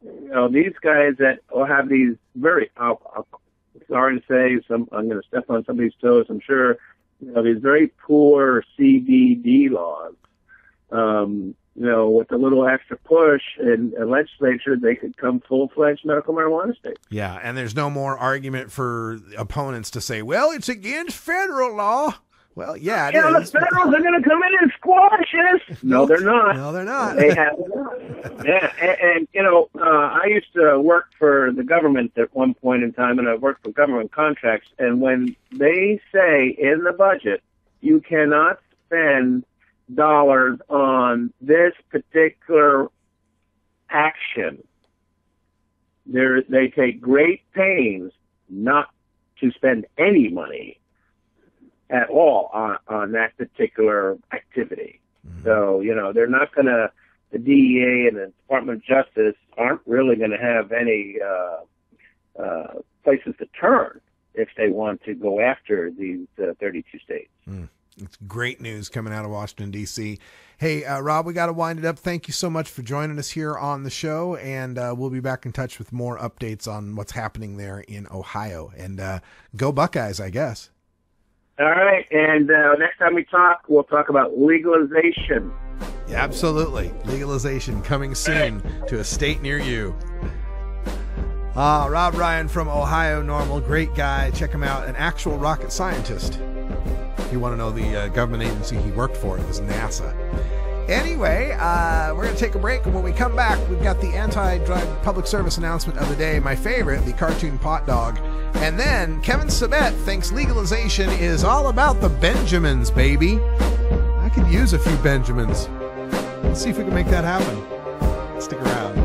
these guys that will have these very, sorry to say, I'm going to step on somebody's toes, I'm sure, these very poor CBD laws, with a little extra push in a legislature, they could come full-fledged medical marijuana states. Yeah, and there's no more argument for opponents to say, well, it's against federal law. Well, yeah, it is. The federals are going to come in and squash us. No, they're not. No, they're not. They have not. Yeah, and I used to work for the government at one point in time, and I worked for government contracts, and when they say in the budget, you cannot spend dollars on this particular action, they take great pains not to spend any money at all on that particular activity. Mm-hmm. So, they're not going to, the DEA and the Department of Justice aren't really going to have any places to turn if they want to go after these 32 states. Mm. It's great news coming out of Washington, D.C. Hey, Rob, we got to wind it up. Thank you so much for joining us here on the show, and we'll be back in touch with more updates on what's happening there in Ohio. And go Buckeyes, I guess. All right, and next time we talk, we'll talk about legalization. Yeah, absolutely. Legalization coming soon to a state near you. Rob Ryan from Ohio NORML, great guy. Check him out, an actual rocket scientist. If you want to know the government agency he worked for, it was NASA. Anyway, we're going to take a break, and when we come back, we've got the anti-drug public service announcement of the day, my favorite, the cartoon pot dog. And then Kevin Sabet thinks legalization is all about the Benjamins, baby. I could use a few Benjamins. Let's see if we can make that happen. Stick around.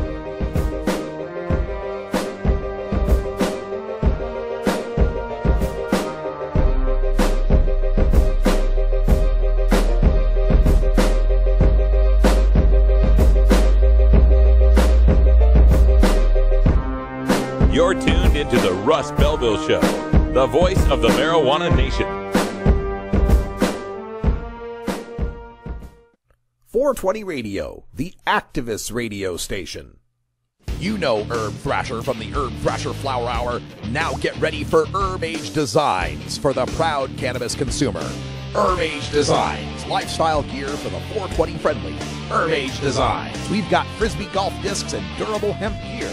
You're tuned into the Russ Belville Show, the voice of the marijuana nation. 420 Radio, the activist radio station. You know Herb Thrasher from the Herb Thrasher Flower Hour. Now get ready for Herb Age Designs for the proud cannabis consumer. Herb Age Designs, lifestyle gear for the 420 friendly. Herb Age Designs, we've got Frisbee golf discs and durable hemp gear.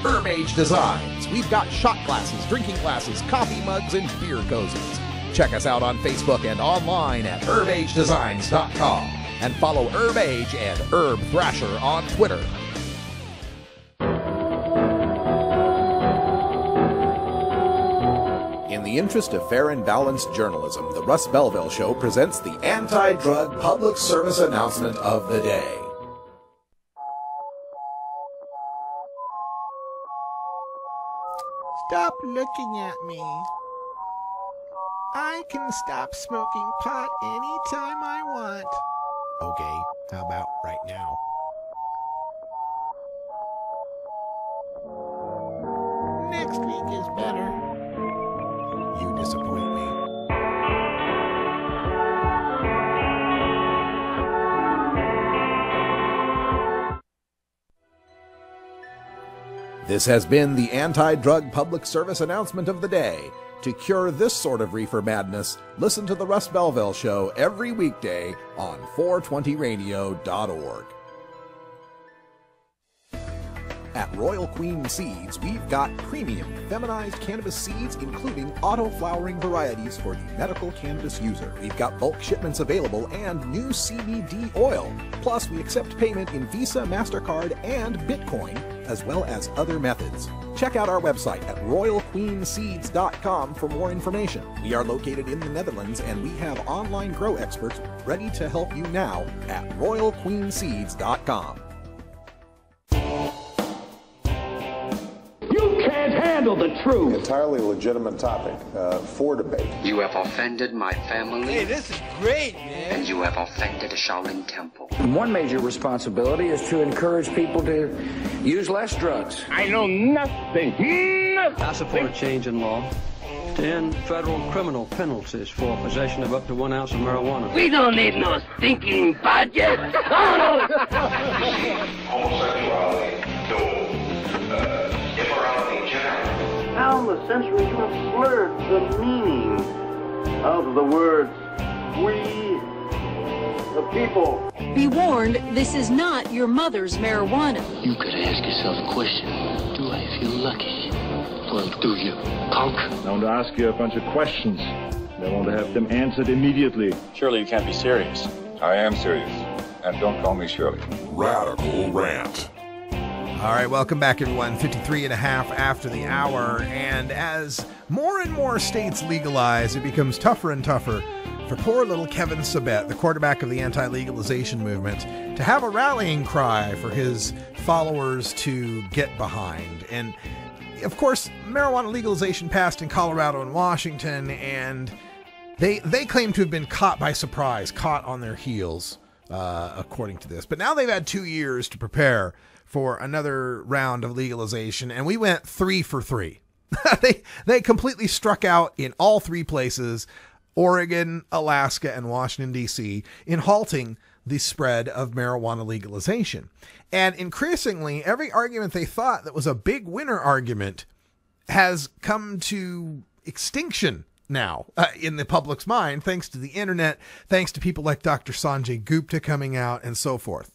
Herb Age Designs, we've got shot glasses, drinking glasses, coffee mugs, and beer cozies. Check us out on Facebook and online at herbagedesigns.com. And follow Herb Age and Herb Thrasher on Twitter. In the interest of fair and balanced journalism, the Russ Belville Show presents the anti-drug public service announcement of the day. Stop looking at me. I can stop smoking pot anytime I want. Okay, how about right now? Next week is better. You disappoint me. This has been the anti-drug public service announcement of the day. To cure this sort of reefer madness, listen to the Russ Belville Show every weekday on 420radio.org. At Royal Queen Seeds, we've got premium feminized cannabis seeds, including auto-flowering varieties for the medical cannabis user. We've got bulk shipments available and new CBD oil. Plus, we accept payment in Visa, MasterCard, and Bitcoin, as well as other methods. Check out our website at royalqueenseeds.com for more information. We are located in the Netherlands, and we have online grow experts ready to help you now at royalqueenseeds.com. Can't handle the truth. Entirely legitimate topic for debate. You have offended my family. Hey, this is great, man. And you have offended a Shaolin temple. One major responsibility is to encourage people to use less drugs. I know nothing. I support a change in law to end federal criminal penalties for possession of up to 1 ounce of marijuana. We don't need no stinking budget. Homosexuality, immorality in general. Down the centuries, you have slurred the meaning of the words we, the people. Be warned, this is not your mother's marijuana. You could ask yourself a question. Do I feel lucky? Well, do you, punk? I want to ask you a bunch of questions. I want to have them answered immediately. Surely you can't be serious. I am serious. And don't call me Shirley. Radical Rant. All right, welcome back, everyone. 53 and a half after the hour. And as more and more states legalize, it becomes tougher and tougher for poor little Kevin Sabet, the quarterback of the anti-legalization movement, to have a rallying cry for his followers to get behind. And, of course, marijuana legalization passed in Colorado and Washington, and they claim to have been caught by surprise, caught on their heels, according to this. But now they've had 2 years to prepare for another round of legalization, and we went 3 for 3. They completely struck out in all 3 places, Oregon, Alaska, and Washington, D.C., in halting the spread of marijuana legalization. And increasingly, every argument they thought that was a big winner argument has come to extinction now in the public's mind, thanks to the internet, thanks to people like Dr. Sanjay Gupta coming out and so forth.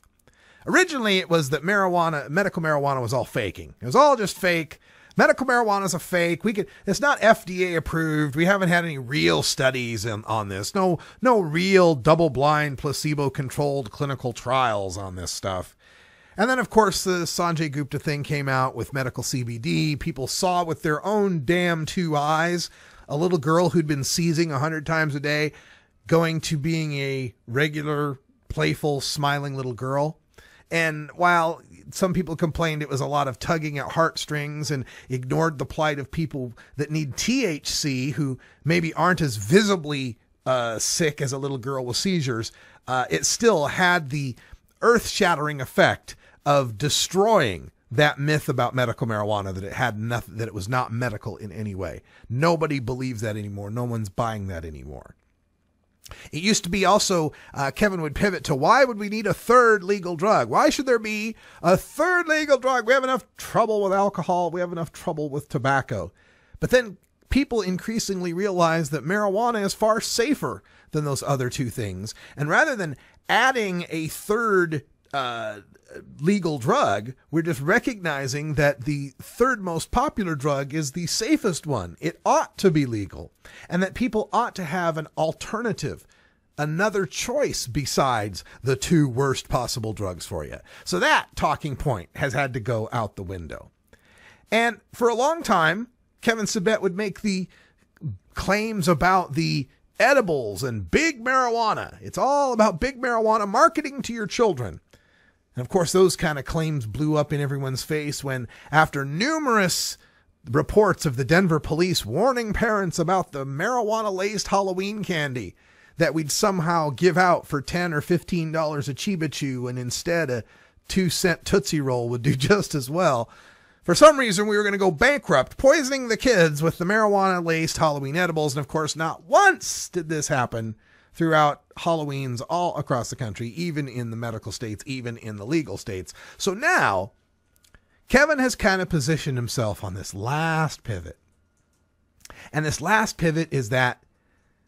Originally, it was that medical marijuana was all faking. It was all just fake. Medical marijuana is a fake. It's not FDA approved. We haven't had any real studies on this. No real double-blind, placebo-controlled clinical trials on this stuff. And then, of course, the Sanjay Gupta thing came out with medical CBD. People saw with their own damn two eyes a little girl who'd been seizing 100 times a day going to being a regular, playful, smiling little girl. And while some people complained it was a lot of tugging at heartstrings and ignored the plight of people that need THC who maybe aren't as visibly sick as a little girl with seizures, it still had the earth-shattering effect of destroying that myth about medical marijuana, that it had nothing, that it was not medical in any way. Nobody believes that anymore. No one's buying that anymore. It used to be also, Kevin would pivot to, why would we need a third legal drug? Why should there be a third legal drug? We have enough trouble with alcohol. We have enough trouble with tobacco. But then people increasingly realize that marijuana is far safer than those other two things. And rather than adding a third legal drug, we're just recognizing that the third most popular drug is the safest one. It ought to be legal, and that people ought to have an alternative, another choice besides the two worst possible drugs for you. So that talking point has had to go out the window. And for a long time, Kevin Sabet would make the claims about the edibles and big marijuana. It's all about big marijuana marketing to your children. And of course, those kind of claims blew up in everyone's face when, after numerous reports of the Denver police warning parents about the marijuana-laced Halloween candy that we'd somehow give out for $10 or $15 a Chiba Chew, and instead a 2-cent Tootsie Roll would do just as well. For some reason, we were going to go bankrupt, poisoning the kids with the marijuana-laced Halloween edibles. And of course, not once did this happen throughout Halloweens all across the country, even in the medical states, even in the legal states. So now, Kevin has kind of positioned himself on this last pivot. And this last pivot is that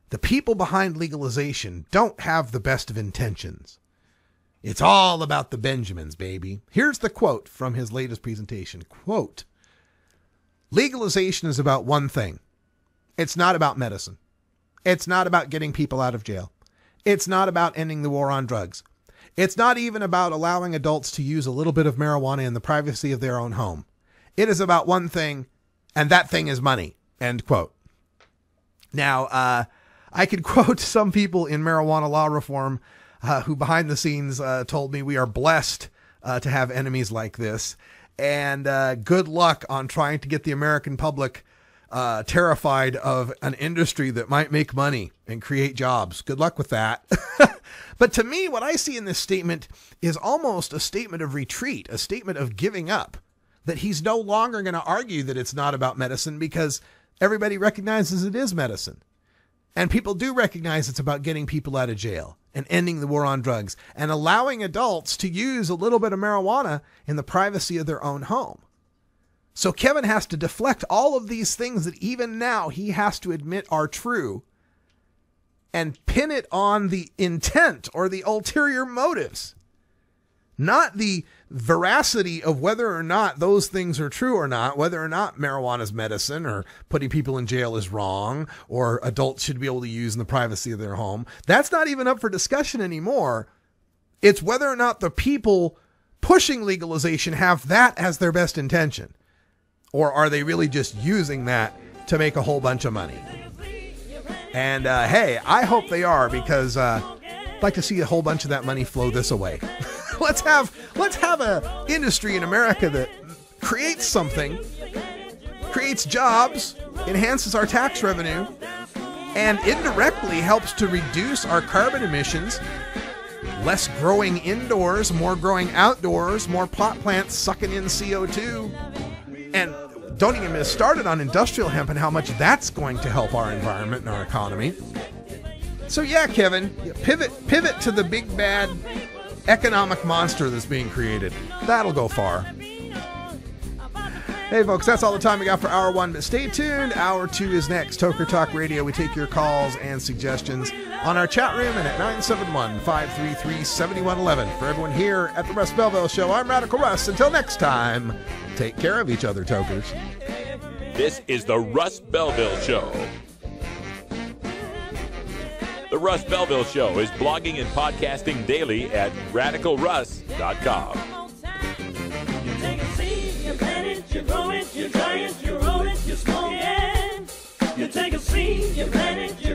the people behind legalization don't have the best of intentions. It's all about the Benjamins, baby. Here's the quote from his latest presentation. Quote, legalization is about one thing. It's not about medicine. It's not about getting people out of jail. It's not about ending the war on drugs. It's not even about allowing adults to use a little bit of marijuana in the privacy of their own home. It is about one thing, and that thing is money. End quote. Now, I could quote some people in marijuana law reform who behind the scenes told me we are blessed to have enemies like this. And good luck on trying to get the American public terrified of an industry that might make money and create jobs. Good luck with that. But to me, what I see in this statement is almost a statement of retreat, a statement of giving up, that he's no longer going to argue that it's not about medicine because everybody recognizes it is medicine. And people do recognize it's about getting people out of jail and ending the war on drugs and allowing adults to use a little bit of marijuana in the privacy of their own home. So Kevin has to deflect all of these things that even now he has to admit are true and pin it on the intent or the ulterior motives, not the veracity of whether or not those things are true or not, whether or not marijuana is medicine or putting people in jail is wrong or adults should be able to use in the privacy of their home. That's not even up for discussion anymore. It's whether or not the people pushing legalization have that as their best intention. Or are they really just using that to make a whole bunch of money? And hey, I hope they are, because I'd like to see a whole bunch of that money flow this way. Let's have a industry in America that creates something, creates jobs, enhances our tax revenue, and indirectly helps to reduce our carbon emissions. Less growing indoors, more growing outdoors, more pot plants sucking in CO2. And don't even get started on industrial hemp and how much that's going to help our environment and our economy. So yeah, Kevin, pivot to the big bad economic monster that's being created. That'll go far. Hey, folks, that's all the time we got for Hour 1, but stay tuned. Hour 2 is next. Toker Talk Radio. We take your calls and suggestions on our chat room and at 971-533-7111. For everyone here at the Russ Belville Show, I'm Radical Russ. Until next time, take care of each other, Tokers. This is the Russ Belville Show. The Russ Belville Show is blogging and podcasting daily at radicalruss.com. You plant it, you grow it, you dry it, you roll it, you smoke it. You take a seed, you plant it, you